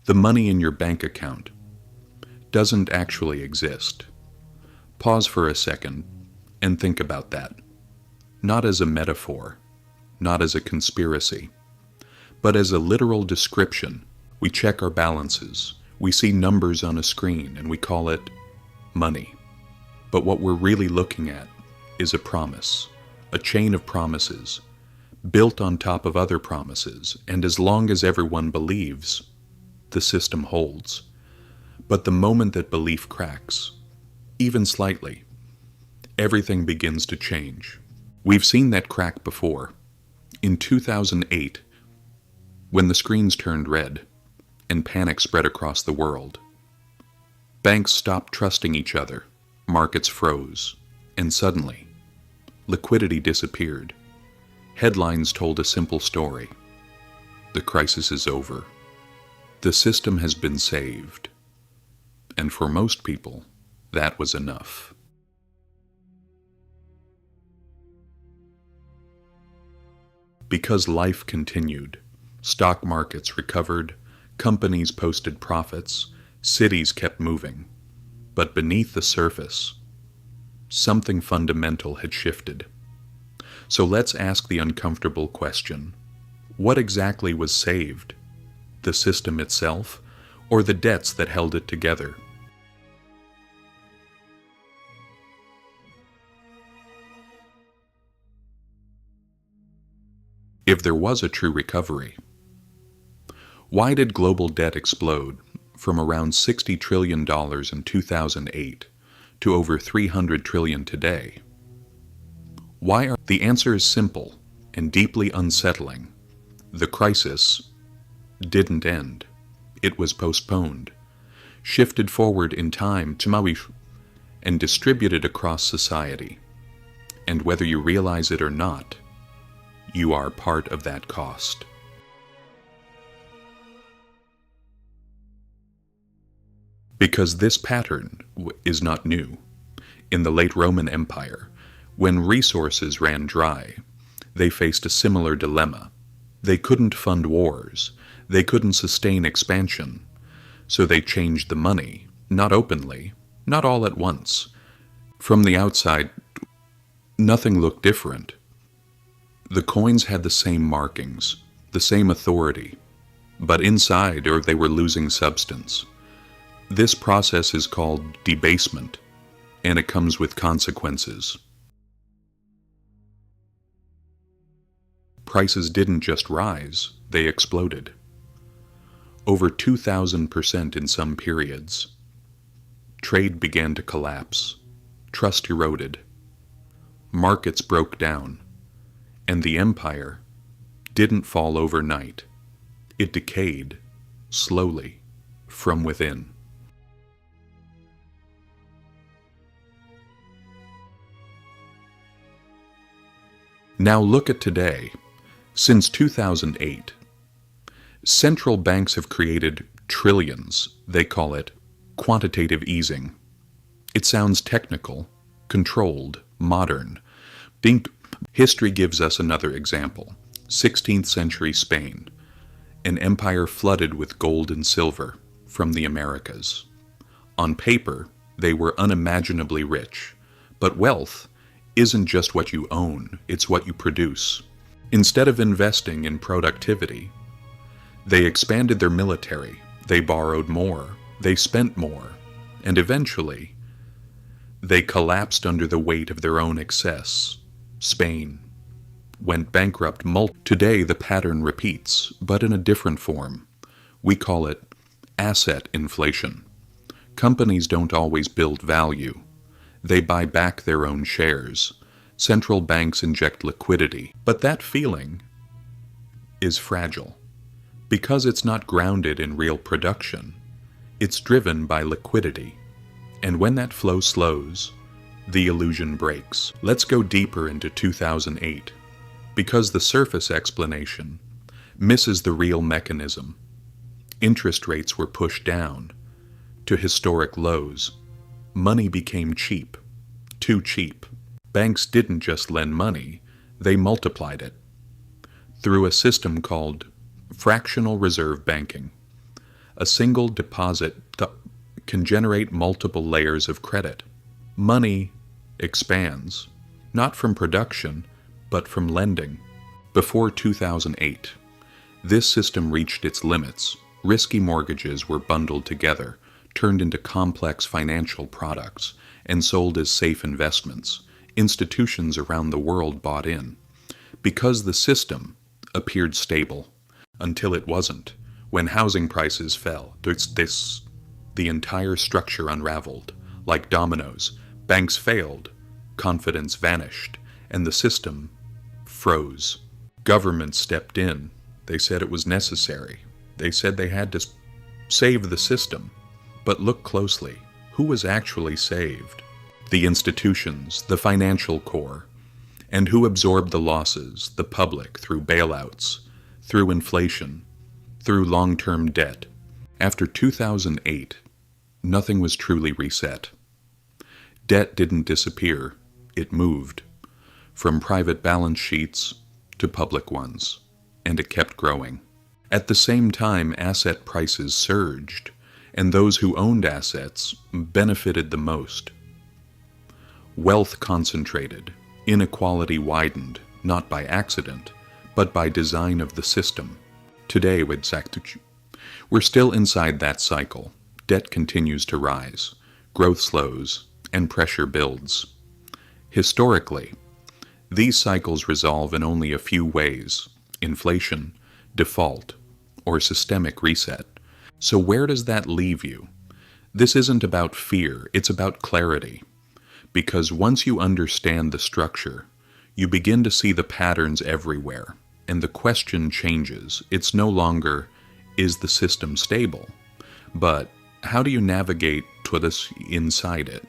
The money in your bank account doesn't actually exist. Pause for a second and think about that. Not as a metaphor, not as a conspiracy, but as a literal description. We check our balances, we see numbers on a screen, and we call it money. But what we're really looking at is a promise, a chain of promises, built on top of other promises, and as long as everyone believes, the system holds. But the moment that belief cracks, even slightly, everything begins to change. We've seen that crack before. In 2008, when the screens turned red and panic spread across the world, banks stopped trusting each other, markets froze, and suddenly, liquidity disappeared. Headlines told a simple story. The crisis is over. The system has been saved. And for most people, that was enough. Because life continued, stock markets recovered, companies posted profits, cities kept moving. But beneath the surface, something fundamental had shifted. So let's ask the uncomfortable question. What exactly was saved? The system itself, or the debts that held it together? If there was a true recovery, why did global debt explode from around $60 trillion in 2008 to over $300 trillion today? The answer is simple and deeply unsettling. The crisis didn't end. It was postponed, shifted forward in time and distributed across society. And whether you realize it or not, you are part of that cost. Because this pattern is not new. In the late Roman Empire, when resources ran dry, they faced a similar dilemma. They couldn't fund wars, they couldn't sustain expansion, so they changed the money, not openly, not all at once. From the outside, nothing looked different. The coins had the same markings, the same authority, but inside, they were losing substance. This process is called debasement, and it comes with consequences. Prices didn't just rise, they exploded. Over 2,000% in some periods. Trade began to collapse. Trust eroded. Markets broke down. And the empire didn't fall overnight. It decayed, slowly, from within. Now look at today. Since 2008, central banks have created trillions. They call it quantitative easing. It sounds technical, controlled, modern. History gives us another example. 16th century Spain, an empire flooded with gold and silver from the Americas. On paper, they were unimaginably rich, but wealth isn't just what you own, it's what you produce. Instead of investing in productivity, they expanded their military, they borrowed more, they spent more, and eventually, they collapsed under the weight of their own excess. Spain went bankrupt. Today the pattern repeats, but in a different form. We call it asset inflation. Companies don't always build value. They buy back their own shares. Central banks inject liquidity. But that feeling is fragile. Because it's not grounded in real production, it's driven by liquidity. And when that flow slows, the illusion breaks. Let's go deeper into 2008, because the surface explanation misses the real mechanism. Interest rates were pushed down to historic lows. Money became cheap, too cheap. Banks didn't just lend money, they multiplied it through a system called fractional reserve banking, A single deposit can generate multiple layers of credit. Money expands, not from production, but from lending. Before 2008, this system reached its limits. Risky mortgages were bundled together, turned into complex financial products, and sold as safe investments. Institutions around the world bought in, because the system appeared stable, until it wasn't. When housing prices fell, the entire structure unraveled. Like dominoes, banks failed, confidence vanished, and the system froze. Government stepped in. They said it was necessary. They said they had to save the system. But look closely. Who was actually saved? The institutions, the financial core. And who absorbed the losses? The public, through bailouts, through inflation, through long-term debt. After 2008, nothing was truly reset. Debt didn't disappear. It moved. From private balance sheets to public ones. And it kept growing. At the same time, asset prices surged, and those who owned assets benefited the most. Wealth concentrated, inequality widened, not by accident, but by design of the system. Today, we're still inside that cycle. Debt continues to rise, growth slows, and pressure builds. Historically, these cycles resolve in only a few ways: inflation, default, or systemic reset. So where does that leave you? This isn't about fear, it's about clarity. Because once you understand the structure, you begin to see the patterns everywhere, and the question changes. It's no longer, is the system stable? But how do you navigate to this inside it?